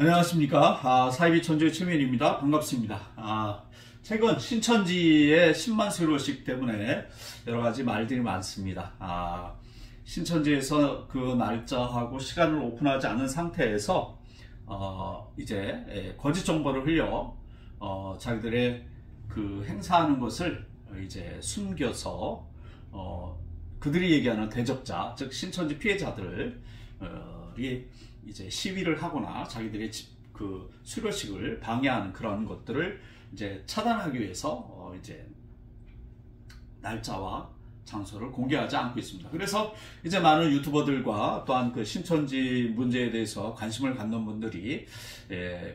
안녕하십니까. 사이비 천주의 최면입니다. 반갑습니다. 최근 신천지의 10만 수료식 때문에 여러가지 말들이 많습니다. 신천지에서 그 날짜하고 시간을 오픈하지 않은 상태에서 이제 거짓 정보를 흘려 자기들의 그 행사하는 것을 이제 숨겨서 그들이 얘기하는 대적자, 즉 신천지 피해자들이 이제 시위를 하거나 자기들의 그 수료식을 방해하는 그런 것들을 이제 차단하기 위해서 이제 날짜와 장소를 공개하지 않고 있습니다. 그래서 이제 많은 유튜버들과 또한 그 신천지 문제에 대해서 관심을 갖는 분들이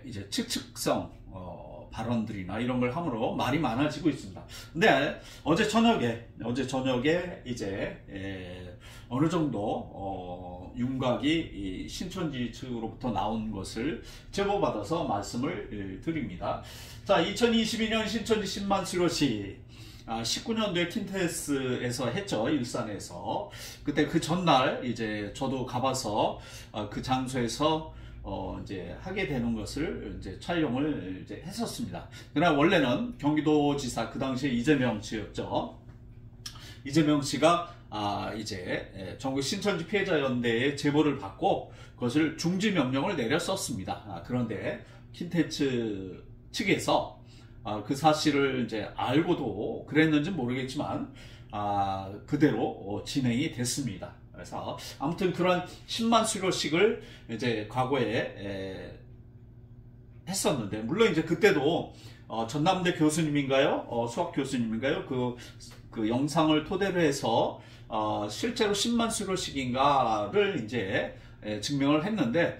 이제 측측성 발언들이나 이런 걸 함으로 말이 많아지고 있습니다. 근데 어제 저녁에 이제 어느 정도 윤곽이 신천지 측으로부터 나온 것을 제보받아서 말씀을 드립니다. 자, 2022년 신천지 10만 수료식 19년도에 킨테스에서 했죠. 일산에서. 그때 그 전날 이제 저도 가봐서 그 장소에서 이제 하게 되는 것을 이제 촬영을 이제 했었습니다. 그러나 원래는 경기도지사 그 당시에 이재명 씨였죠. 이재명 씨가 이제 전국 신천지 피해자 연대에 제보를 받고 그것을 중지 명령을 내렸었습니다. 그런데 킨테츠 측에서 그 사실을 이제 알고도 그랬는지 모르겠지만 그대로 진행이 됐습니다. 그래서 아무튼 그런 10만 수료식을 이제 과거에 했었는데, 물론 이제 그때도 전남대 교수님인가요? 수학 교수님인가요? 그 영상을 토대로 해서 실제로 10만 수료식인가를 이제 증명을 했는데,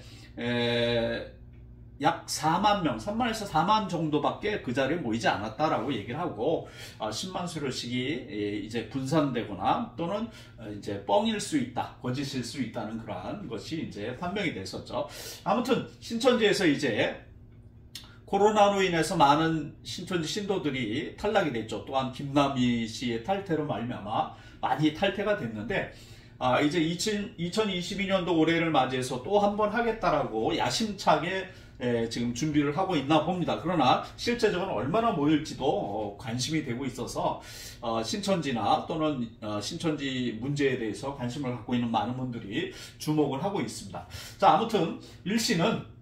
약 4만 명, 3만에서 4만 정도밖에 그 자리에 모이지 않았다라고 얘기를 하고, 10만 수료식이 이제 분산되거나 또는 이제 뻥일 수 있다, 거짓일 수 있다는 그러한 것이 이제 판명이 됐었죠. 아무튼 신천지에서 이제 코로나로 인해서 많은 신천지 신도들이 탈락이 됐죠. 또한 김남희 씨의 탈퇴로 말미암아 많이 탈퇴가 됐는데, 이제 2022년도 올해를 맞이해서 또 한 번 하겠다라고 야심차게 지금 준비를 하고 있나 봅니다. 그러나 실제적으로 얼마나 모일지도 관심이 되고 있어서 신천지나 또는 신천지 문제에 대해서 관심을 갖고 있는 많은 분들이 주목을 하고 있습니다. 자, 아무튼 일시는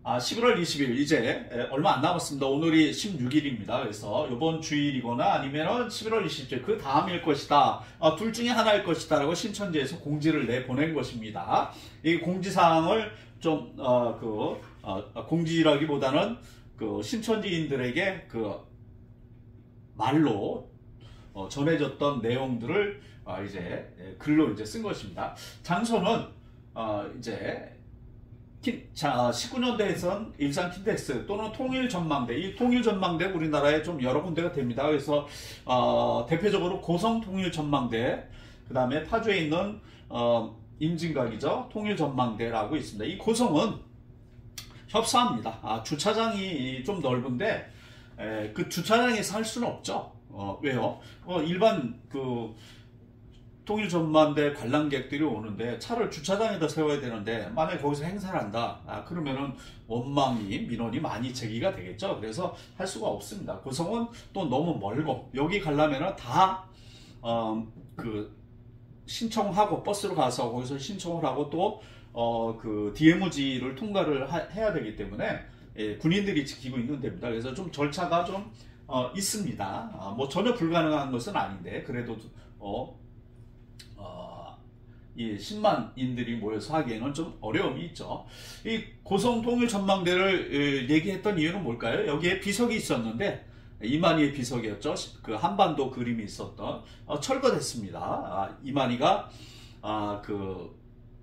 11월 20일 이제 얼마 안 남았습니다. 오늘이 16일입니다. 그래서 이번 주일이거나 아니면 11월 20일 그 다음일 것이다. 둘 중에 하나일 것이다 라고 신천지에서 공지를 내보낸 것입니다. 이 공지사항을 좀 공지라기보다는 그 신천지인들에게 그 말로 전해졌던 내용들을 이제 글로 이제 쓴 것입니다. 장소는 이제 19년도에선 일산 킨텍스 또는 통일전망대, 이 통일전망대 우리나라에 좀 여러 군데가 됩니다. 그래서 대표적으로 고성 통일전망대, 그 다음에 파주에 있는 임진각이죠. 통일전망대라고 있습니다. 이 고성은 협소합니다. 주차장이 좀 넓은데 그 주차장에서 할 수는 없죠. 왜요? 일반 그 통일전망대 관람객들이 오는데 차를 주차장에다 세워야 되는데, 만약에 거기서 행사를 한다, 그러면은 원망이, 민원이 많이 제기가 되겠죠. 그래서 할 수가 없습니다. 고성은 또 너무 멀고, 여기 가려면은 다 신청하고 버스로 가서 거기서 신청을 하고 또 그 DMZ를 통과를 해야 되기 때문에 군인들이 지키고 있는 데입니다. 그래서 좀 절차가 좀 있습니다. 뭐 전혀 불가능한 것은 아닌데, 그래도 이 10만인들이 모여서 하기에는 좀 어려움이 있죠. 이 고성 통일 전망대를 얘기했던 이유는 뭘까요? 여기에 비석이 있었는데, 이만희의 비석이었죠. 그 한반도 그림이 있었던, 철거됐습니다. 이만희가 그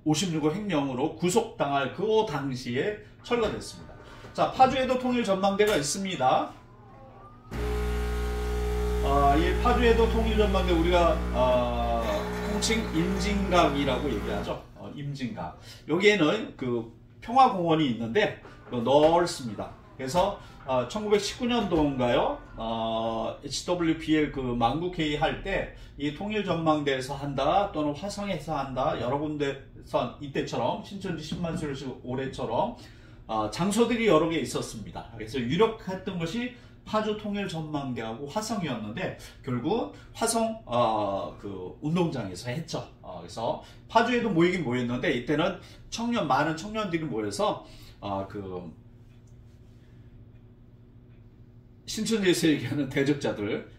56호 횡령으로 구속당할 그 당시에 철거됐습니다. 자, 파주에도 통일 전망대가 있습니다. 이 파주에도 통일 전망대, 우리가 통칭 임진각이라고 얘기하죠. 임진각. 여기에는 그 평화공원이 있는데 넓습니다. 그래서 1919년도인가요? HWPL 그 만국회의 할 때 이 통일전망대에서 한다 또는 화성에서 한다, 여러 군데서 이때처럼 신천지 10만 수료식 올해처럼 장소들이 여러 개 있었습니다. 그래서 유력했던 것이 파주 통일 전망대하고 화성이었는데 결국 화성 그 운동장에서 했죠. 그래서 파주에도 모이긴 모였는데 이때는 많은 청년들이 모여서 그 신천지에서 얘기하는 대적자들,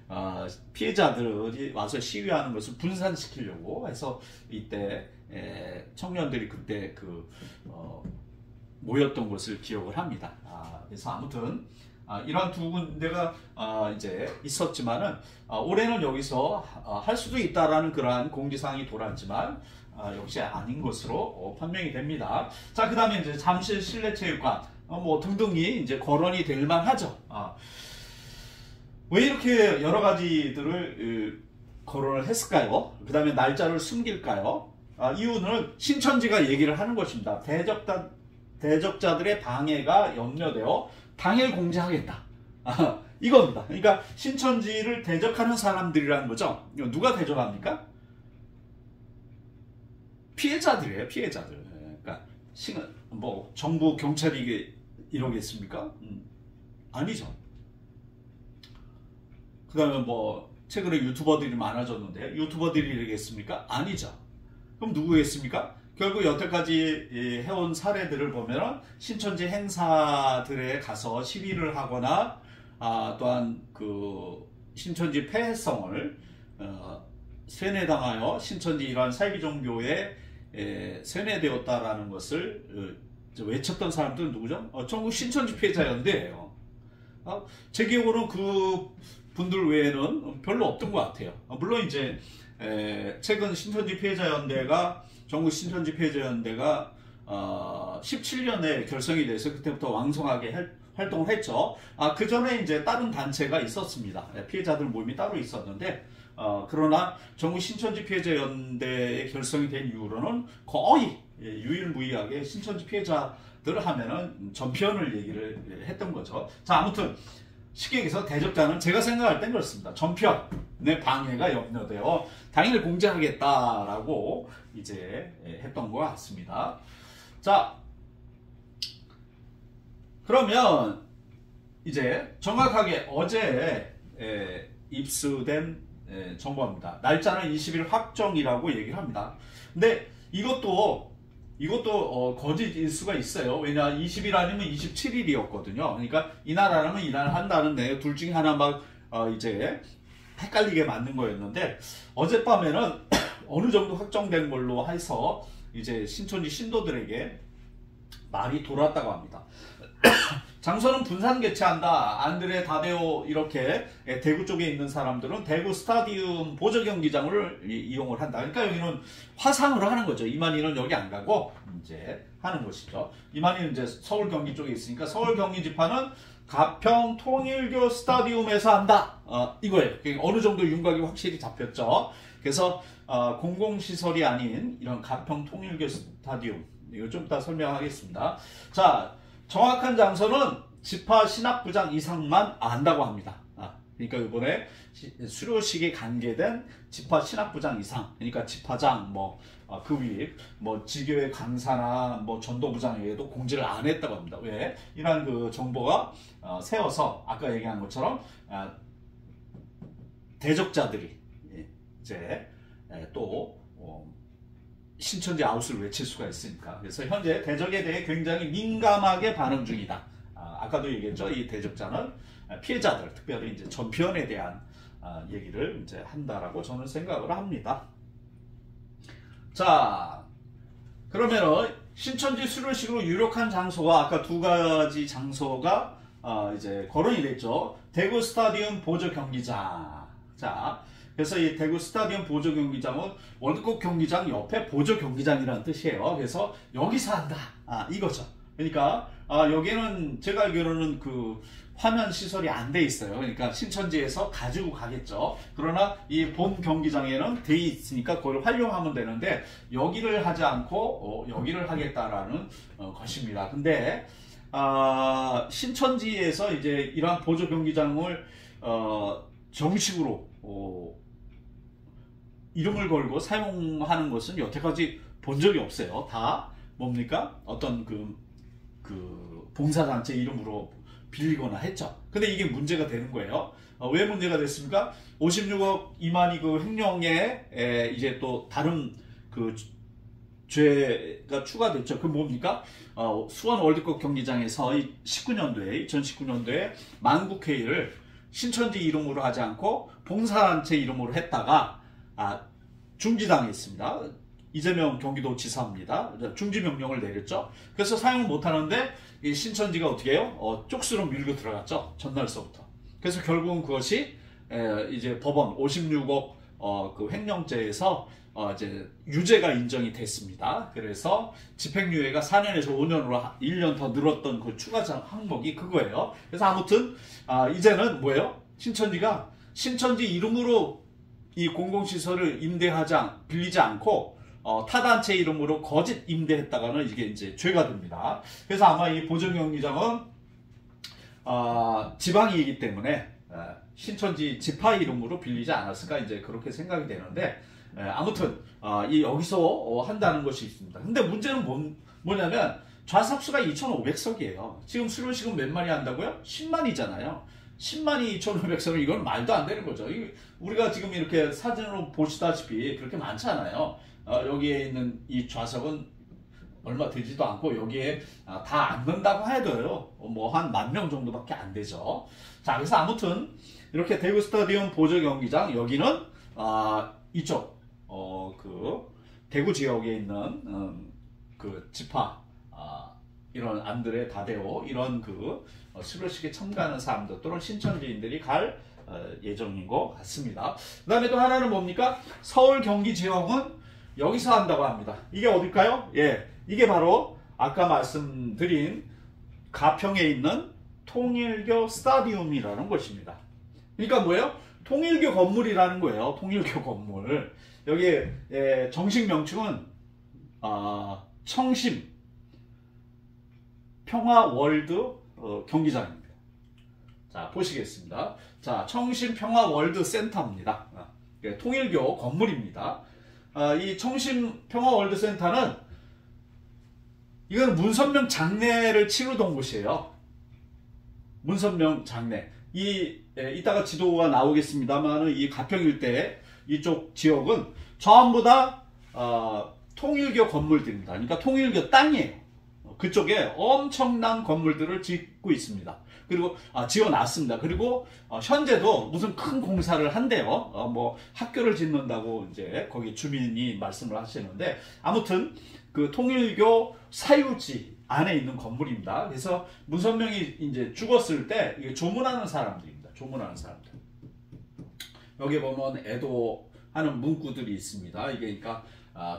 피해자들이 와서 시위하는 것을 분산시키려고 해서 이때 청년들이 그때 모였던 것을 기억을 합니다. 그래서 아무튼 이러한 두 군데가 이제 있었지만은 올해는 여기서 할 수도 있다라는 그러한 공지사항이 돌았지만 역시 아닌 것으로 판명이 됩니다. 자, 그 다음에 이제 잠실 실내체육관 뭐 등등이 이제 거론이 될 만하죠. 왜 이렇게 여러 가지들을 거론을 했을까요? 그 다음에 날짜를 숨길까요? 이유는 신천지가 얘기를 하는 것입니다. 대적자들의 방해가 염려되어 당일 공지하겠다. 이겁니다. 그러니까 신천지를 대적하는 사람들이라는 거죠. 누가 대적합니까? 피해자들이에요. 피해자들. 그러니까 뭐 정부 경찰이 이러겠습니까? 아니죠. 그 다음에 뭐 최근에 유튜버들이 많아졌는데 유튜버들이 이러겠습니까? 아니죠. 그럼 누구겠습니까? 결국 여태까지 해온 사례들을 보면 신천지 행사들에 가서 시위를 하거나 또한 그 신천지 폐해성을 세뇌당하여 신천지 이러한 사이비 종교에 세뇌되었다라는 것을 외쳤던 사람들은 누구죠? 전국 신천지 피해자연대예요. 제 기억으로는 그 분들 외에는 별로 없던 것 같아요. 물론 이제 최근 신천지 피해자연대가 전국 신천지 피해자연대가 17년에 결성이 돼서 그때부터 왕성하게 활동을 했죠. 그 전에 이제 다른 단체가 있었습니다. 피해자들 모임이 따로 있었는데 그러나 전국 신천지 피해자연대에 결성이 된 이후로는 거의 유일무이하게 신천지 피해자들을 하면은 전편을 얘기를 했던 거죠. 자, 아무튼 쉽게 얘기해서 대적자는 제가 생각할 땐 그렇습니다. 전편의 방해가 염려되어 당일 공지하겠다라고 이제 했던 것 같습니다. 자, 그러면 이제 정확하게 어제 입수된 정보입니다. 날짜는 20일 확정이라고 얘기를 합니다. 근데 이것도 거짓일 수가 있어요. 왜냐 20일 아니면 27일이었거든요. 그러니까 이날 아니면 이날 한다는데 둘 중에 하나 막 이제 헷갈리게 만든 거였는데 어젯밤에는 어느 정도 확정된 걸로 해서 이제 신천지 신도들에게 말이 돌았다고 합니다. 장소는 분산 개최한다. 안드레 다데오 이렇게 대구 쪽에 있는 사람들은 대구 스타디움 보조 경기장을 이용을 한다. 그러니까 여기는 화상으로 하는 거죠. 이만희는 여기 안 가고 이제 하는 것이죠. 이만희는 이제 서울 경기 쪽에 있으니까 서울 경기 집회는 가평 통일교 스타디움에서 한다. 이거예요. 어느 정도 윤곽이 확실히 잡혔죠. 그래서 공공시설이 아닌 이런 가평 통일교 스타디움 이거 좀 이따 설명하겠습니다. 자, 정확한 장소는 지파 신학부장 이상만 안다고 합니다. 그러니까 이번에 수료식에 관계된 지파 신학부장 이상, 그러니까 지파장 그 위 지교회 강사나 전도부장 외에도 공지를 안 했다고 합니다. 왜? 이러한 그 정보가 세워서 아까 얘기한 것처럼 대적자들이 이제 또 신천지 아웃을 외칠 수가 있으니까. 그래서 현재 대적에 대해 굉장히 민감하게 반응 중이다. 아까도 얘기했죠. 이 대적자는 피해자들, 특별히 이제 전편에 대한 얘기를 이제 한다라고 저는 생각을 합니다. 자, 그러면은 신천지 수료식으로 유력한 장소가 아까 두 가지 장소가 이제 거론이 됐죠. 대구 스타디움 보조 경기장. 자, 그래서 이 대구 스타디움 보조 경기장은 월드컵 경기장 옆에 보조 경기장이라는 뜻이에요. 그래서 여기서 한다. 이거죠. 그러니까 여기는 제가 알기로는 그 화면 시설이 안 돼 있어요. 그러니까 신천지에서 가지고 가겠죠. 그러나 이 본 경기장에는 돼 있으니까 그걸 활용하면 되는데 여기를 하지 않고 여기를 하겠다라는 것입니다. 근데 신천지에서 이제 이러한 보조 경기장을 정식으로 이름을 걸고 사용하는 것은 여태까지 본 적이 없어요. 다 뭡니까? 어떤 그 봉사단체 이름으로 빌리거나 했죠. 근데 이게 문제가 되는 거예요. 왜 문제가 됐습니까? 56억 이만희 그 횡령에 이제 또 다른 그 죄가 추가됐죠. 그 뭡니까? 수원 월드컵 경기장에서 2019년도에 만국회의를 신천지 이름으로 하지 않고 봉사단체 이름으로 했다가 중지당했습니다. 이재명 경기도지사입니다. 중지 명령을 내렸죠. 그래서 사용을 못하는데 이 신천지가 어떻게 해요? 쪽수로 밀고 들어갔죠. 전날서부터. 그래서 결국은 그것이 이제 법원 56억 그 횡령죄에서 이제 유죄가 인정이 됐습니다. 그래서 집행유예가 4년에서 5년으로 1년 더 늘었던 그 추가 항목이 그거예요. 그래서 아무튼 이제는 뭐예요? 신천지가 신천지 이름으로 이 공공시설을 빌리지 않고 타단체 이름으로 거짓 임대했다가는 이게 이제 죄가 됩니다. 그래서 아마 이 보정경기장은 지방이기 때문에 신천지 지파 이름으로 빌리지 않았을까 이제 그렇게 생각이 되는데 아무튼 여기서 한다는 것이 있습니다. 근데 문제는 뭐냐면 좌석수가 2,500석이에요. 지금 수료식은 몇 마리 한다고요? 10만이잖아요. 10만이 2,500석은 이건 말도 안 되는 거죠. 우리가 지금 이렇게 사진으로 보시다시피 그렇게 많지 않아요. 여기에 있는 이 좌석은 얼마 되지도 않고 여기에 다 앉는다고 해도요. 뭐 한 10,000명 정도밖에 안 되죠. 자, 그래서 아무튼 이렇게 대구 스타디움 보조 경기장 여기는 이쪽 그 대구 지역에 있는 그 지파 이런 안드레 다데오 이런 그 수료식에 참가하는 사람들 또는 신천지인들이 갈 예정인 것 같습니다. 그 다음에 또 하나는 뭡니까? 서울 경기 지역은 여기서 한다고 합니다. 이게 어딜까요? 예, 이게 바로 아까 말씀드린 가평에 있는 통일교 스타디움이라는 것입니다. 그러니까 뭐예요? 통일교 건물이라는 거예요. 통일교 건물. 여기 정식 명칭은 청심 평화월드 경기장입니다. 자, 보시겠습니다. 자, 청심 평화월드 센터입니다. 통일교 건물입니다. 이 청심 평화월드 센터는 이건 문선명 장례를 치르던 곳이에요. 문선명 장례. 이따가 지도가 나오겠습니다만 이 가평 일대 이쪽 지역은 전부 다 통일교 건물들입니다. 그러니까 통일교 땅이에요. 그쪽에 엄청난 건물들을 짓고 있습니다. 그리고 지어놨습니다. 그리고 현재도 무슨 큰 공사를 한대요. 뭐 학교를 짓는다고 이제 거기 주민이 말씀을 하시는데 아무튼 그 통일교 사유지 안에 있는 건물입니다. 그래서 문선명이 이제 죽었을 때 이게 조문하는 사람들입니다. 조문하는 사람들. 여기 보면 애도하는 문구들이 있습니다. 이게 그러니까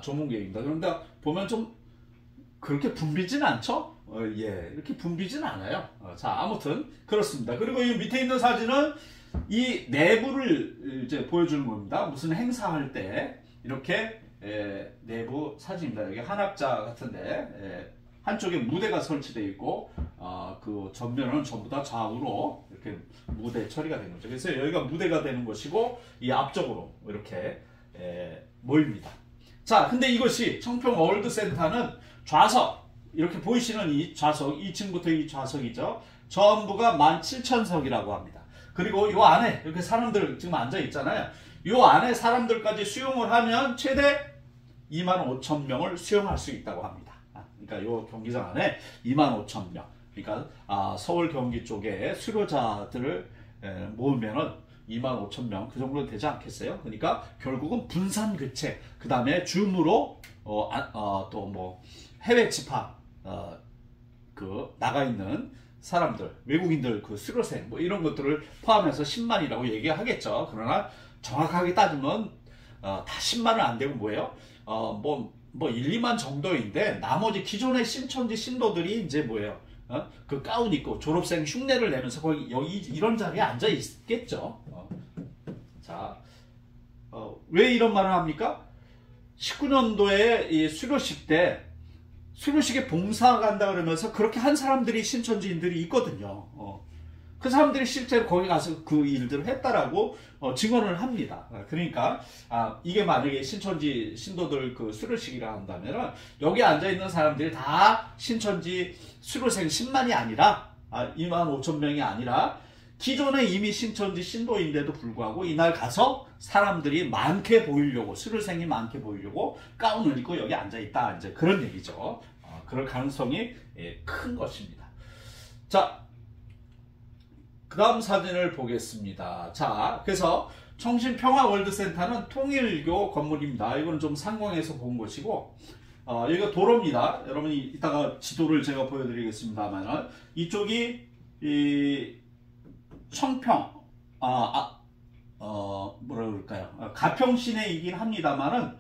조문계획입니다. 그런데 보면 좀 그렇게 붐비진 않죠? 예, 이렇게 붐비진 않아요. 자, 아무튼 그렇습니다. 그리고 이 밑에 있는 사진은 이 내부를 이제 보여주는 겁니다. 무슨 행사할 때 이렇게 내부 사진입니다. 여기 한학자 같은데 한쪽에 무대가 설치되어 있고 그 전면은 전부 다 좌우로 이렇게 무대 처리가 되는 거죠. 그래서 여기가 무대가 되는 것이고 이 앞쪽으로 이렇게 모입니다. 자, 근데 이것이 청평 월드센터는 좌석 이렇게 보이시는 이 좌석 2층부터 이 좌석이죠. 전부가 17,000석이라고 합니다. 그리고 이 안에 이렇게 사람들 지금 앉아 있잖아요. 이 안에 사람들까지 수용을 하면 최대 25,000명을 수용할 수 있다고 합니다. 그러니까 이 경기장 안에 25,000명. 그러니까 서울 경기 쪽에 수료자들을 모으면은 25,000명 그 정도 되지 않겠어요? 그러니까 결국은 분산 교체, 그 다음에 줌으로 또 뭐 해외 집합 그 나가 있는 사람들, 외국인들 그 수료생 뭐 이런 것들을 포함해서 10만이라고 얘기하겠죠. 그러나 정확하게 따지면 다 10만은 안 되고 뭐예요? 뭐 1, 2만 정도인데 나머지 기존의 신천지 신도들이 이제 뭐예요? 그 가운 입고 졸업생 흉내를 내면서 거기 여기 이런 자리에 앉아 있겠죠. 자, 왜 이런 말을 합니까? 19년도에 이 수료식 때 수료식에 봉사 간다 그러면서 그렇게 한 사람들이 신천지인들이 있거든요. 그 사람들이 실제로 거기 가서 그 일들을 했다라고 증언을 합니다. 그러니까 이게 만약에 신천지 신도들 그 수료식이라 한다면은 여기 앉아 있는 사람들이 다 신천지 수료생 10만이 아니라 2만 5천 명이 아니라 기존에 이미 신천지 신도인데도 불구하고 이날 가서 사람들이 많게 보이려고, 수료생이 많게 보이려고 가운을 입고 여기 앉아 있다, 이제 그런 얘기죠. 그럴 가능성이 큰 것입니다. 자, 그 다음 사진을 보겠습니다. 자, 그래서 청신평화월드센터는 통일교 건물입니다. 이건 좀 상공에서 본 것이고, 여기가 도로입니다. 여러분이 이따가 지도를 제가 보여드리겠습니다만, 이쪽이 청평, 뭐라 그럴까요? 가평 시내이긴 합니다만은,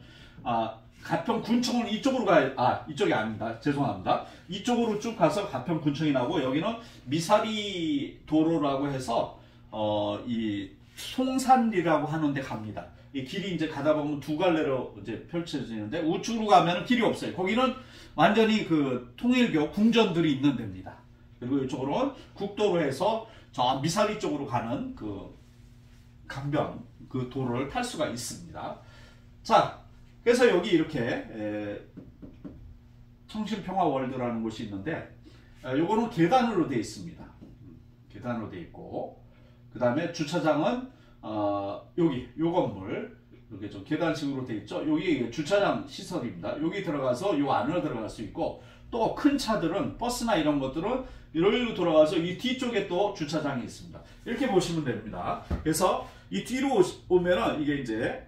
가평 군청은 이쪽으로 이쪽이 아닙니다. 죄송합니다. 이쪽으로 쭉 가서 가평 군청이 나고, 여기는 미사리 도로라고 해서, 이 송산리라고 하는데 갑니다. 이 길이 이제 가다 보면 두 갈래로 이제 펼쳐지는데, 우측으로 가면 길이 없어요. 거기는 완전히 그 통일교 궁전들이 있는 데입니다. 그리고 이쪽으로는 국도로 해서 저 미사리 쪽으로 가는 그 강변, 그 도로를 탈 수가 있습니다. 자, 그래서 여기 이렇게 청신평화월드라는 곳이 있는데, 요거는 계단으로 되어 있습니다. 계단으로 되어 있고, 그 다음에 주차장은 여기 요 건물 이렇게 좀 계단식으로 되어 있죠. 여기 주차장 시설입니다. 여기 들어가서 요 안으로 들어갈 수 있고, 또 큰 차들은 버스나 이런 것들은 이리로 돌아가서 이 뒤쪽에 또 주차장이 있습니다. 이렇게 보시면 됩니다. 그래서 이 뒤로 오면은 이게 이제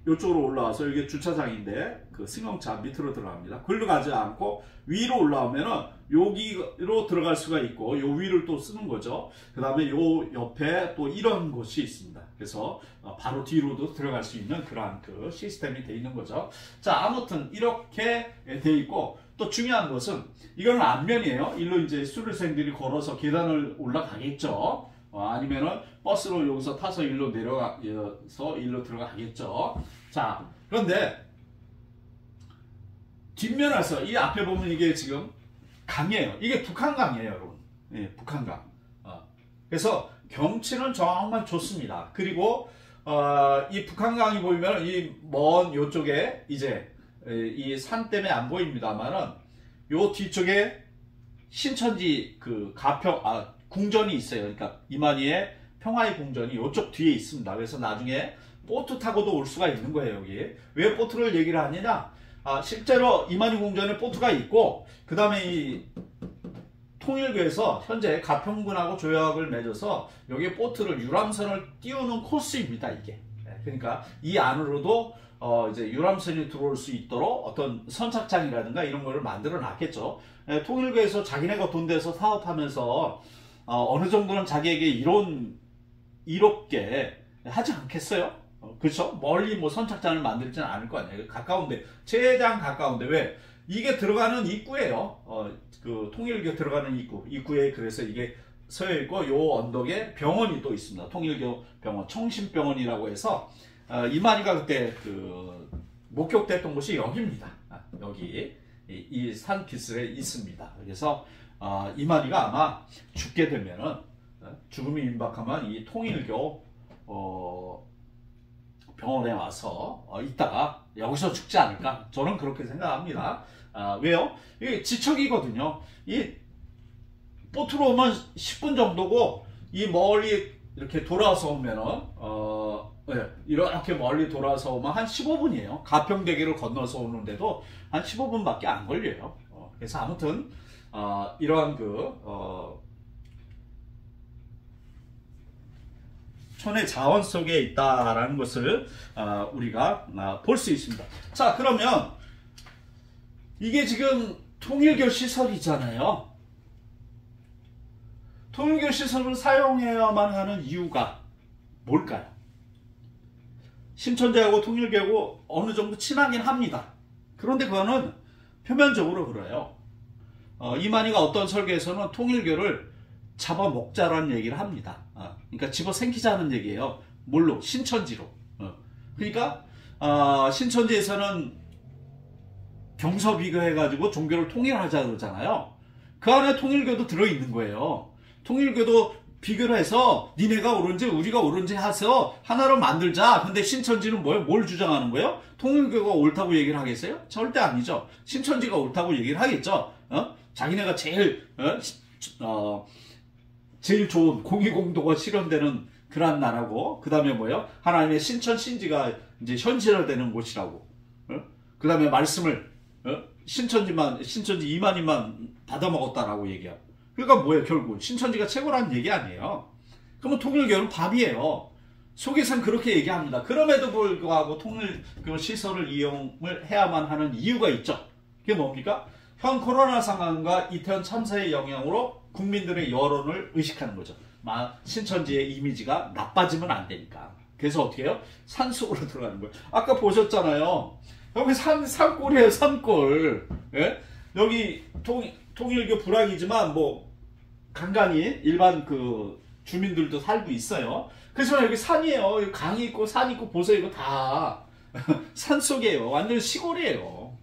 이쪽으로 올라와서 이게 주차장인데 그 승용차 밑으로 들어갑니다. 글로 가지 않고 위로 올라오면은 여기로 들어갈 수가 있고, 요 위를 또 쓰는 거죠. 그 다음에 요 옆에 또 이런 곳이 있습니다. 그래서 바로 뒤로도 들어갈 수 있는 그러한 그 시스템이 되어 있는 거죠. 자, 아무튼 이렇게 되어 있고, 또 중요한 것은 이거는 앞면이에요. 일로 이제 수료생들이 걸어서 계단을 올라가겠죠. 아니면은 버스로 여기서 타서 일로 내려가서 일로 들어가겠죠. 자, 그런데 뒷면에서 이 앞에 보면 이게 지금 강이에요. 이게 북한강이에요, 여러분. 예, 북한강. 그래서 경치는 정말 좋습니다. 그리고 이 북한강이 보이면 이 먼 요쪽에 이제 이 산 때문에 안 보입니다만은 요 뒤쪽에 신천지 그 가평 궁전이 있어요. 그러니까 이만희의 평화의 궁전이 요쪽 뒤에 있습니다. 그래서 나중에 보트 타고도 올 수가 있는 거예요. 여기 왜 보트를 얘기를 하느냐, 실제로 이만희 궁전에 보트가 있고, 그 다음에 이 통일교에서 현재 가평군하고 조약을 맺어서 여기에 보트를 유람선을 띄우는 코스입니다. 이게. 그러니까 이 안으로도 이제 유람선이 들어올 수 있도록 어떤 선착장이라든가 이런 거를 만들어 놨겠죠. 통일교에서 자기네가 돈 대서 사업하면서 어느 정도는 자기에게 이롭게 하지 않겠어요? 그렇죠? 멀리 뭐 선착장을 만들지는 않을 거 아니에요. 가까운데, 최대한 가까운데. 왜? 이게 들어가는 입구예요. 그 통일교 들어가는 입구에 그래서 이게 서여 있고, 요 언덕에 병원이 또 있습니다. 통일교 병원, 청신병원이라고 해서 이만희가 그때 그 목격됐던 곳이 여기입니다. 여기 이 산 기슭에 있습니다. 그래서 이만희가 아마 죽게 되면은, 죽음이 임박하면 이 통일교 병원에 와서 있다가 여기서 죽지 않을까, 저는 그렇게 생각합니다. 왜요? 이게 지척이거든요. 이 보트로 오면 10분 정도고, 이 멀리 이렇게 돌아서 오면은 이렇게 멀리 돌아서 오면 한 15분이에요. 가평대교를 건너서 오는데도 한 15분밖에 안 걸려요. 그래서 아무튼 이러한 천의 자원 속에 있다라는 것을 우리가 볼 수 있습니다. 자, 그러면 이게 지금 통일교 시설이잖아요. 통일교 시설을 사용해야만 하는 이유가 뭘까요? 신천지하고 통일교하고 어느 정도 친하긴 합니다. 그런데 그거는 표면적으로 그래요. 이만희가 어떤 설계에서는 통일교를 잡아먹자라는 얘기를 합니다. 그러니까 집어삼키자는 얘기예요. 뭘로? 신천지로. 그러니까 신천지에서는 병서비교 해가지고 종교를 통일하자 그러잖아요. 그 안에 통일교도 들어있는 거예요. 통일교도 비교를 해서 니네가 옳은지 우리가 옳은지 해서 하나로 만들자. 근데 신천지는 뭐예요? 뭘 주장하는 거예요? 통일교가 옳다고 얘기를 하겠어요? 절대 아니죠. 신천지가 옳다고 얘기를 하겠죠. 자기네가 제일 제일 좋은 공의공도가 실현되는 그러한 나라고, 그 다음에 뭐예요? 하나님의 신천신지가 이제 현실화되는 곳이라고. 그 다음에 말씀을 신천지 이만희만 받아먹었다라고 얘기하고. 그러니까 뭐예요? 결국 신천지가 최고라는 얘기 아니에요. 그러면 통일교는 밥이에요. 속에선 그렇게 얘기합니다. 그럼에도 불구하고 통일교 시설을 이용을 해야만 하는 이유가 있죠. 그게 뭡니까? 현 코로나 상황과 이태원 참사의 영향으로 국민들의 여론을 의식하는 거죠. 신천지의 이미지가 나빠지면 안 되니까. 그래서 어떻게 해요? 산속으로 들어가는 거예요. 아까 보셨잖아요. 여기 산골이에요, 산골. 예? 여기 통일교 불황이지만 뭐 간간히 일반 그 주민들도 살고 있어요. 그렇지만 여기 산이에요. 여기 강이 있고 산 있고 보세요. 이거 다 산속이에요. 완전 시골이에요.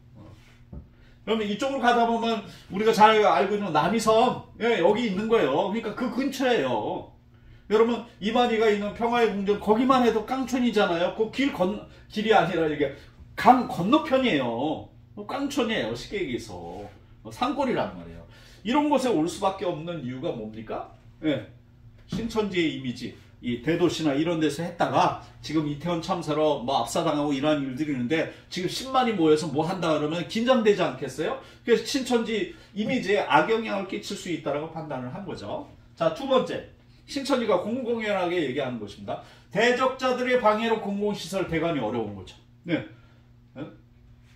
그러면 이쪽으로 가다 보면 우리가 잘 알고 있는 남이섬, 예, 여기 있는 거예요. 그러니까 그 근처예요. 여러분 이만희가 있는 평화의 궁전 거기만 해도 깡촌이잖아요. 그 길이 아니라 이게 강 건너편이에요. 깡촌이에요. 쉽게 얘기해서 산골이란 말이에요. 이런 곳에 올 수밖에 없는 이유가 뭡니까? 예, 신천지의 이미지, 이 대도시나 이런 데서 했다가 지금 이태원 참사로 뭐 압사당하고 이러한 일들이 있는데 지금 10만이 모여서 뭐 한다 그러면 긴장되지 않겠어요? 그래서 신천지 이미지에 악영향을 끼칠 수 있다고 판단을 한 거죠. 자, 두 번째, 신천지가 공공연하게 얘기하는 것입니다. 대적자들의 방해로 공공시설 대관이 어려운 거죠. 네.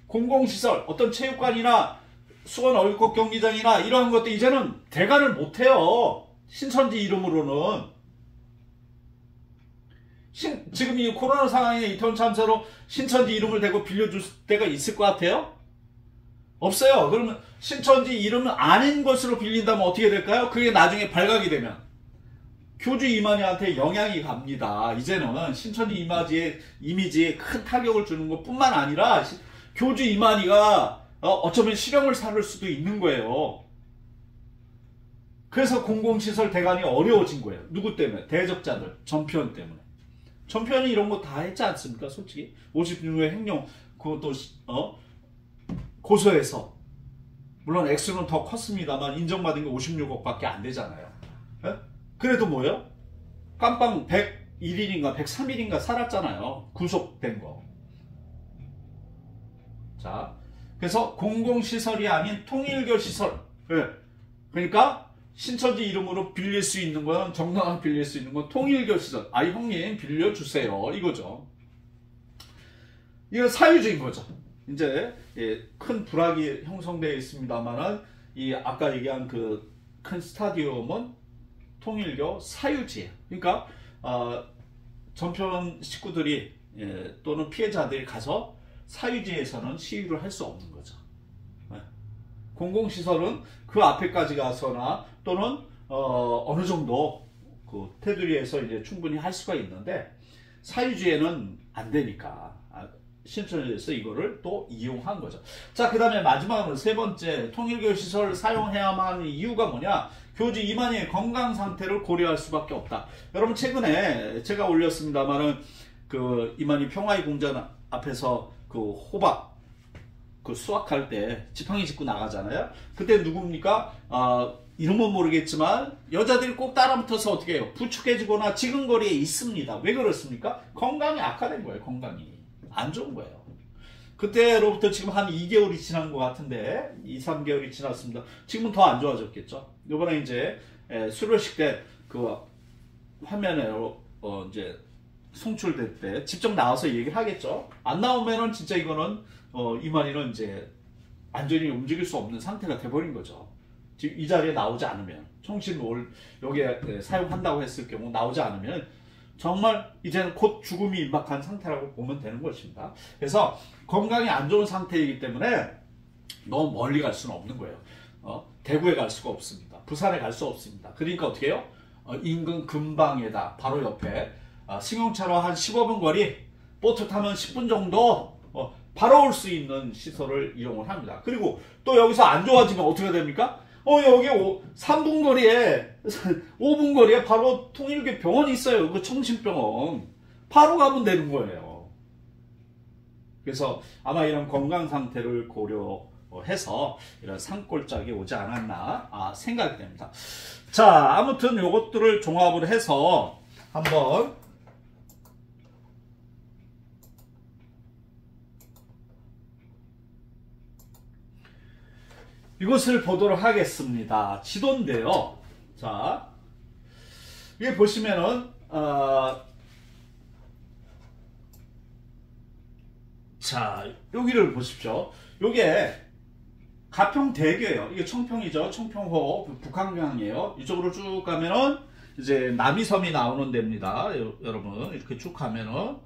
공공시설, 어떤 체육관이나 수원 어린이꽃 경기장이나 이러한 것도 이제는 대관을 못해요. 신천지 이름으로는. 지금 이 코로나 상황에 이태원 참사로 신천지 이름을 대고 빌려줄 때가 있을 것 같아요? 없어요. 그러면 신천지 이름은 아닌 것으로 빌린다면 어떻게 될까요? 그게 나중에 발각이 되면 교주 이만희한테 영향이 갑니다. 이제는 신천지 이미지에 큰 타격을 주는 것뿐만 아니라 교주 이만희가 어쩌면 실형을 살을 수도 있는 거예요. 그래서 공공시설 대관이 어려워진 거예요. 누구 때문에? 대적자들, 전편 때문에. 전편이 이런 거 다 했지 않습니까? 솔직히 56년 행령 그것도 고소해서, 물론 액수는 더 컸습니다만 인정받은 게 56억밖에 안 되잖아요. 에? 그래도 뭐예요? 깜빵 101일인가 103일인가 살았잖아요. 구속된 거. 자, 그래서 공공시설이 아닌 통일교 시설. 네. 그러니까 신천지 이름으로 빌릴 수 있는 건, 정당하게 빌릴 수 있는 건 통일교 시설. 아이 형님 빌려주세요. 이거죠. 이건 사유주의인 거죠. 이제 큰 불악이 형성되어 있습니다만은 이 아까 얘기한 그 큰 스타디움은 통일교 사유지예요. 그러니까 전편 식구들이 또는 피해자들이 가서 사유지에서는 시위를 할 수 없는 거죠. 공공시설은 그 앞에까지 가서나 또는 어느 정도 그 테두리에서 이제 충분히 할 수가 있는데 사유지에는 안 되니까 신천지에서 이거를 또 이용한 거죠. 자, 그 다음에 마지막으로 세 번째, 통일교 시설을 사용해야만 하는 이유가 뭐냐? 교주 이만희의 건강 상태를 고려할 수밖에 없다. 여러분 최근에 제가 올렸습니다만은 그 이만희 평화의 궁전 앞에서 그 호박 그 수확할 때 지팡이 짚고 나가잖아요. 그때 누굽니까? 이름은 모르겠지만 여자들이 꼭 따라붙어서 어떻게 해요? 부축해지거나 지근거리에 있습니다. 왜 그렇습니까? 건강이 악화된 거예요. 건강이 안 좋은 거예요. 그때로부터 지금 한 2개월이 지난 것 같은데 2, 3개월이 지났습니다. 지금은 더 안 좋아졌겠죠. 이번에 이제 수료식 때 그 화면에 이제 송출될 때 직접 나와서 얘기를 하겠죠. 안 나오면은 진짜 이거는 이만희는 이제 완전히 움직일 수 없는 상태가 돼버린 거죠. 지금 이 자리에 나오지 않으면, 총신을 여기에 사용한다고 했을 경우 나오지 않으면 정말 이제는 곧 죽음이 임박한 상태라고 보면 되는 것입니다. 그래서 건강이 안 좋은 상태이기 때문에 너무 멀리 갈 수는 없는 거예요. 대구에 갈 수가 없습니다. 부산에 갈 수 없습니다. 그러니까 어떻게 해요? 인근 근방에다 바로 옆에 승용차로 한 15분 거리, 보트 타면 10분 정도 바로 올 수 있는 시설을 이용을 합니다. 그리고 또 여기서 안 좋아지면 어떻게 됩니까? 여기 3분 거리에 5분 거리에 바로 통일교 병원이 있어요. 그 청심병원 바로 가면 되는 거예요. 그래서 아마 이런 건강 상태를 고려해서 이런 산골짜기 오지 않았나 생각이 됩니다. 자, 아무튼 요것들을 종합을 해서 한번 이것을 보도록 하겠습니다. 지도인데요. 자, 이게 보시면은 자, 여기를 보십시오. 요게 가평대교예요. 이게 청평이죠. 청평호 북한강이에요. 이쪽으로 쭉 가면은 이제 남이섬이 나오는 데입니다. 여러분 이렇게 쭉 가면은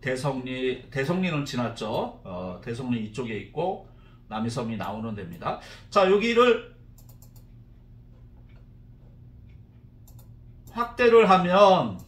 대성리는 지났죠. 대성리 이쪽에 있고 남이섬이 나오는 데입니다. 자, 여기를 확대를 하면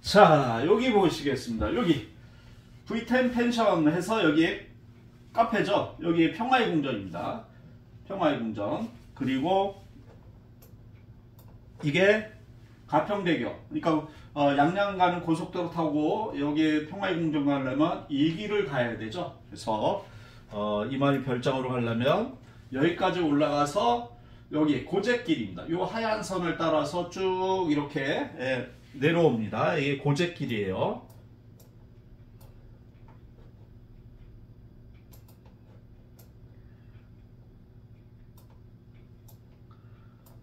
자, 여기 보시겠습니다. 여기 V10 펜션 해서 여기 카페죠. 여기 평화의 궁전입니다. 평화의 궁전. 그리고 이게 가평대교. 그러니까 양양 가는 고속도로 타고 여기 평화의 궁전 가려면 이 길을 가야 되죠. 그래서 이만희 별장으로 가려면 여기까지 올라가서 여기 고제길입니다. 이 하얀 선을 따라서 쭉 이렇게 내려옵니다. 이게 고제길이에요.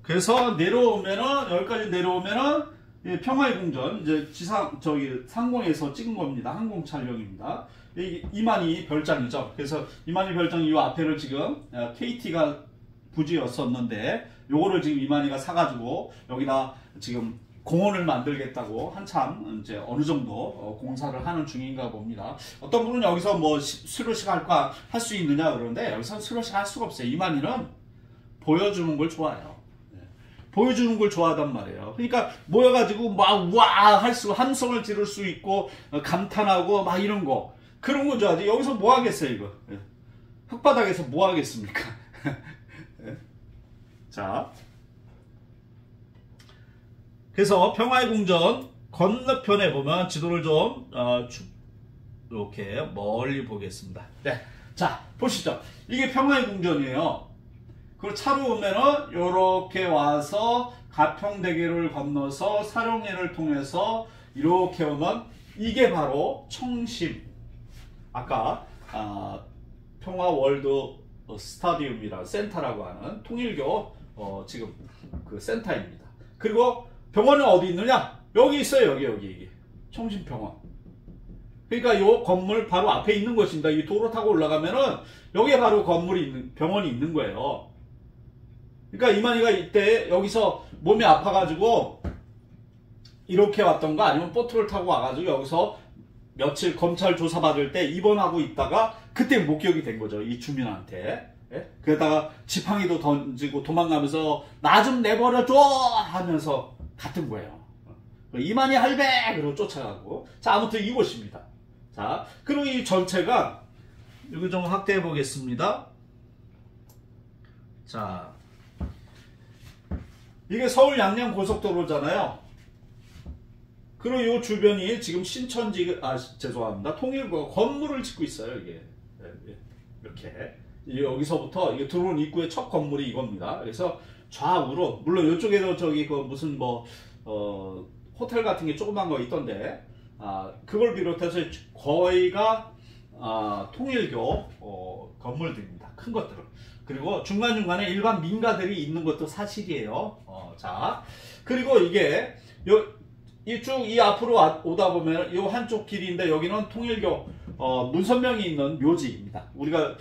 그래서 내려오면은 여기까지 내려오면은 평화의 궁전 이제 상공에서 찍은 겁니다. 항공 촬영입니다. 이만희 별장이죠. 그래서 이만희 별장 이 앞에를 지금 KT가 부지였었는데 요거를 지금 이만희가 사가지고 여기다 지금 공원을 만들겠다고 한참 이제 어느 정도 공사를 하는 중인가 봅니다. 어떤 분은 여기서 뭐 수료식 할까 할 수 있느냐 그러는데 여기서 수료식 할 수가 없어요. 이만희는 보여주는 걸 좋아해요. 보여주는 걸 좋아하단 말이에요. 그러니까 모여가지고 막 와 할 수 함성을 지를 수 있고 감탄하고 막 이런 거 그런 건 좋아하지. 여기서 뭐 하겠어요 이거. 흙바닥에서 뭐 하겠습니까? 자. 그래서 평화의 궁전 건너편에 보면 지도를 좀 이렇게 멀리 보겠습니다. 네, 자 보시죠. 이게 평화의 궁전이에요. 그리고 차로 오면은 이렇게 와서 가평대교를 건너서 사룡리를 통해서 이렇게 오면 이게 바로 청심. 아까 평화월드 스타디움이라 센터라고 하는 통일교 지금 그 센터입니다. 그리고 병원은 어디 있느냐? 여기 있어요. 여기 청심병원. 그러니까 이 건물 바로 앞에 있는 것입니다. 이 도로 타고 올라가면은 여기에 바로 병원이 있는 거예요. 그러니까 이만희가 이때 여기서 몸이 아파가지고 이렇게 왔던가 아니면 보트를 타고 와가지고 여기서 며칠 검찰 조사받을 때 입원하고 있다가 그때 목격이 된 거죠. 이 주민한테. 그러다가 지팡이도 던지고 도망가면서 나 좀 내버려줘 하면서 같은 거예요. 이만희 할배! 그러고 쫓아가고. 자, 아무튼 이곳입니다. 자, 그리고 이 전체가 여기 좀 확대해 보겠습니다. 자, 이게 서울 양양 고속도로잖아요. 그리고 이 주변이 지금 신천지, 죄송합니다. 통일부가 건물을 짓고 있어요, 이게. 이렇게. 여기서부터 이게 들어온 입구의 첫 건물이 이겁니다. 그래서 좌우로, 물론 이쪽에도 저기 그 무슨 호텔 같은 게 조그만 거 있던데, 그걸 비롯해서 거의가 통일교 건물들입니다. 큰 것들은. 그리고 중간중간에 일반 민가들이 있는 것도 사실이에요. 자, 그리고 이게 이 앞으로 오다 보면 이 한쪽 길인데 여기는 통일교 문선명이 있는 묘지입니다. 우리가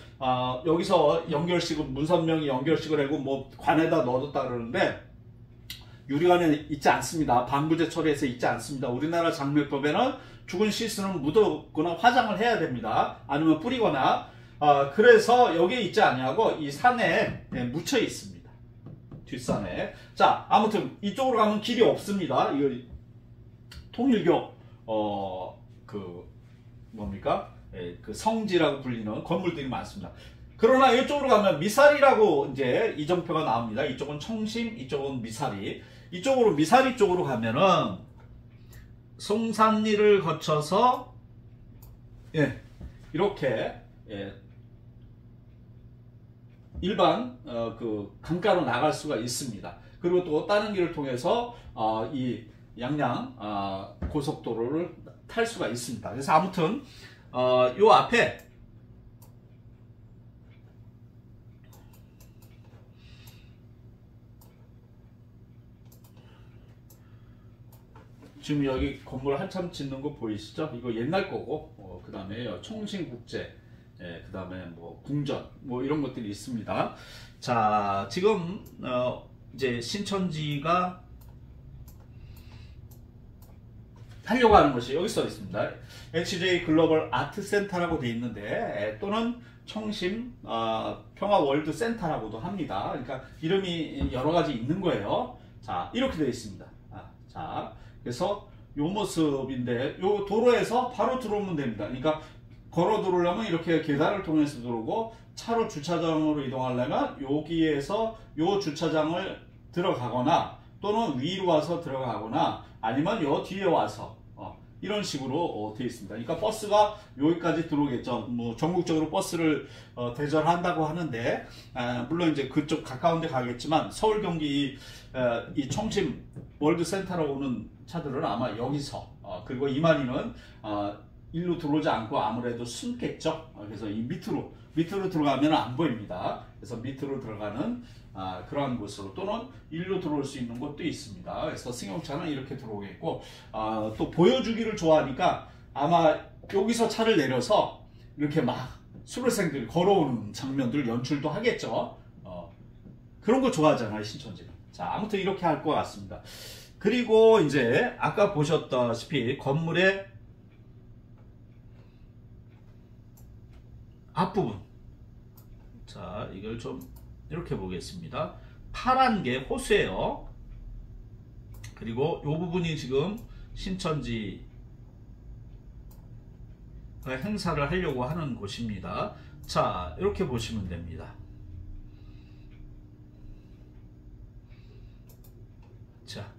여기서 연결식을 문선명이 연결식을 하고 뭐 관에다 넣어뒀다 그러는데 유리관에 있지 않습니다. 방부제 처리해서 있지 않습니다. 우리나라 장례법에는 죽은 시신은 묻거나 화장을 해야 됩니다. 아니면 뿌리거나. 그래서 여기에 있지 아니하고 이 산에 묻혀 있습니다. 뒷산에. 자, 아무튼 이쪽으로 가면 길이 없습니다. 이거 통일교 뭡니까? 그 성지라고 불리는 건물들이 많습니다. 그러나 이쪽으로 가면 미사리라고 이제 이정표가 나옵니다. 이쪽은 청심, 이쪽은 미사리. 이쪽으로 미사리 쪽으로 가면은 송산리를 거쳐서 이렇게 일반 그 강가로 나갈 수가 있습니다. 그리고 또 다른 길을 통해서 이 양양 고속도로를 탈 수가 있습니다. 그래서 아무튼 요 앞에 지금 여기 건물 한참 짓는 거 보이시죠? 이거 옛날 거고 그 다음에 총신국제, 그 다음에 뭐 궁전 뭐 이런 것들이 있습니다. 자, 지금 이제 신천지가 하려고 하는 것이 여기 써 있습니다. HJ 글로벌 아트 센터라고 되어 있는데 또는 청심 평화월드 센터라고도 합니다. 그러니까 이름이 여러 가지 있는 거예요. 자, 이렇게 되어 있습니다. 자, 그래서 요 모습인데 요 도로에서 바로 들어오면 됩니다. 그러니까 걸어 들어오려면 이렇게 계단을 통해서 들어오고 차로 주차장으로 이동하려면 여기에서 요 주차장을 들어가거나 또는 위로 와서 들어가거나 아니면 요 뒤에 와서 이런 식으로 되어 있습니다. 그러니까 버스가 여기까지 들어오겠죠. 뭐 전국적으로 버스를 대절한다고 하는데 물론 이제 그쪽 가까운 데 가겠지만 서울 경기 이 청심 월드센터로 오는 차들은 아마 여기서 그리고 이만희는 일로 들어오지 않고 아무래도 숨겠죠. 그래서 이 밑으로 들어가면 안 보입니다. 그래서 밑으로 들어가는 그러한 곳으로 또는 일로 들어올 수 있는 곳도 있습니다. 그래서 승용차는 이렇게 들어오겠고 또 보여주기를 좋아하니까 아마 여기서 차를 내려서 이렇게 막 수료생들이 걸어오는 장면들 연출도 하겠죠. 그런 거 좋아하잖아요, 신천지는. 자, 아무튼 이렇게 할 것 같습니다. 그리고 이제 아까 보셨다시피 건물의 앞부분, 자, 이걸 좀 이렇게 보겠습니다. 파란 게 호수예요. 그리고 이 부분이 지금 신천지 행사를 하려고 하는 곳입니다. 자, 이렇게 보시면 됩니다. 자,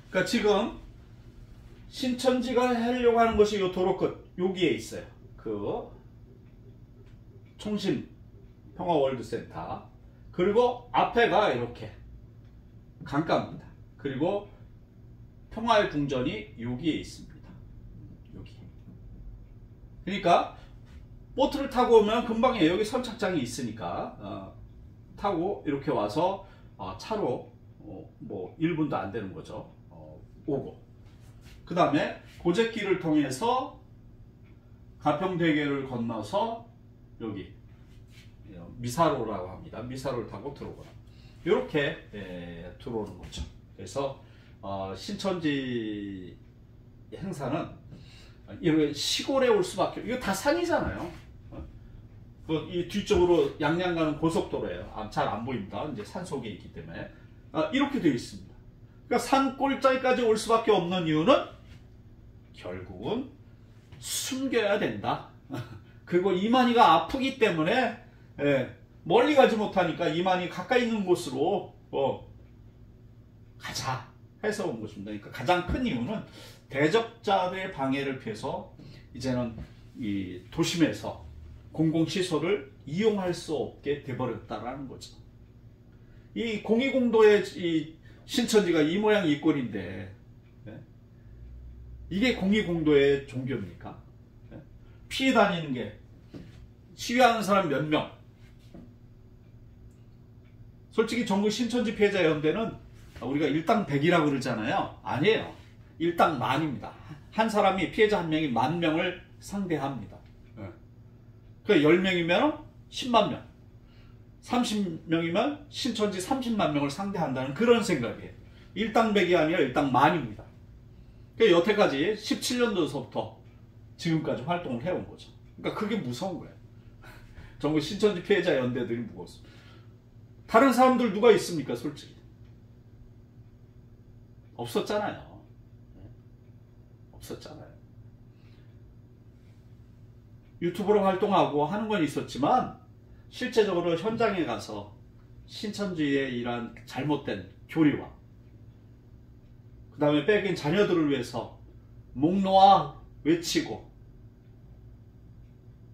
그러니까 지금 신천지가 하려고 하는 것이 이 도로 끝 여기에 있어요. 그 총심 평화월드센터. 그리고 앞에가 이렇게 강가입니다. 그리고 평화의 궁전이 여기에 있습니다. 여기. 그러니까 보트를 타고 오면 금방에 여기 선착장이 있으니까 타고 이렇게 와서 차로 뭐 1분도 안 되는 거죠. 오고. 그 다음에 고제길을 통해서 가평대교를 건너서 여기 미사로라고 합니다. 미사로를 타고 들어오거나 이렇게 들어오는 거죠. 그래서 신천지 행사는 이렇게 시골에 올 수밖에. 이거 다 산이잖아요. 이 뒤쪽으로 양양 가는 고속도로예요. 잘 안 보입니다. 이제 산 속에 있기 때문에 이렇게 되어 있습니다. 그러니까 산 꼴짜기까지 올 수밖에 없는 이유는 결국은 숨겨야 된다. 그리고 이만희가 아프기 때문에 멀리 가지 못하니까 이만희 가까이 있는 곳으로 가자 해서 온 것입니다. 그러니까 가장 큰 이유는 대적자들의 방해를 피해서 이제는 이 도심에서 공공시설을 이용할 수 없게 돼버렸다라는 거죠. 이 공의공도의 이 신천지가 이 모양 이 꼴인데 이게 공의공도의 종교입니까? 피해 다니는 게 시위하는 사람 몇 명? 솔직히 전국 신천지 피해자 연대는 우리가 일당 100이라고 그러잖아요. 아니에요. 일당 만입니다. 한 사람이 피해자 한 명이 10,000명을 상대합니다. 그 10명이면 10만 명. 30명이면 신천지 30만 명을 상대한다는 그런 생각이에요. 일당 100이 아니라 일당 만입니다. 그러니까 여태까지 17년도서부터 지금까지 활동을 해온 거죠. 그러니까 그게 무서운 거예요. 전국 신천지 피해자 연대들이 무거웠어. 다른 사람들 누가 있습니까, 솔직히? 없었잖아요. 없었잖아요. 유튜브로 활동하고 하는 건 있었지만 실제적으로 현장에 가서 신천지의 이러한 잘못된 교리와 그 다음에 뺏긴 자녀들을 위해서 목 놓아 외치고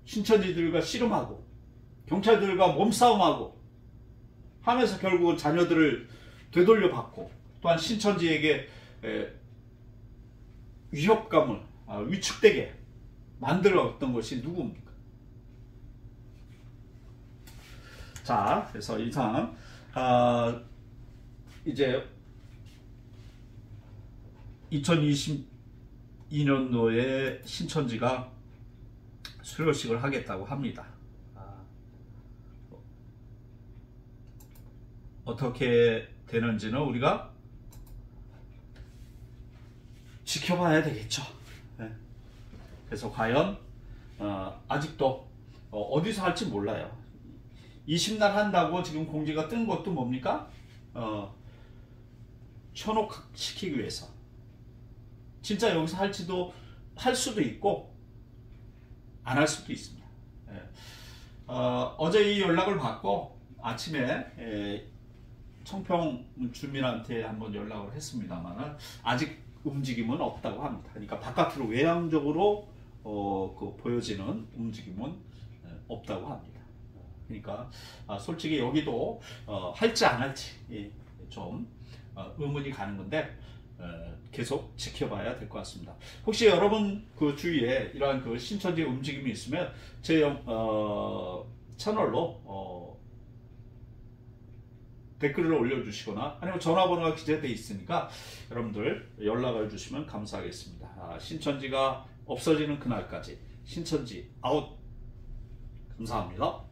신천지들과 씨름하고 경찰들과 몸싸움하고 하면서 결국은 자녀들을 되돌려 받고 또한 신천지에게 위협감을 위축되게 만들었던 것이 누구입니까? 자, 그래서 이상 이제 2022년도에 신천지가 수료식을 하겠다고 합니다. 어떻게 되는지는 우리가 지켜봐야 되겠죠. 네. 그래서 과연 아직도 어디서 할지 몰라요. 20날 한다고 지금 공지가 뜬 것도 뭡니까? 현혹시키기 위해서. 진짜 여기서 할지도 할 수도 있고 안 할 수도 있습니다. 네. 어제 이 연락을 받고 아침에 청평 주민한테 한번 연락을 했습니다만 아직 움직임은 없다고 합니다. 그러니까 바깥으로 외향적으로 보여지는 움직임은 없다고 합니다. 그러니까 솔직히 여기도 할지 안 할지 좀 의문이 가는 건데 계속 지켜봐야 될 것 같습니다. 혹시 여러분 그 주위에 이러한 그 신천지 움직임이 있으면 제 채널로 댓글을 올려주시거나 아니면 전화번호가 기재되어 있으니까 여러분들 연락을 주시면 감사하겠습니다. 신천지가 없어지는 그날까지 신천지 아웃. 감사합니다.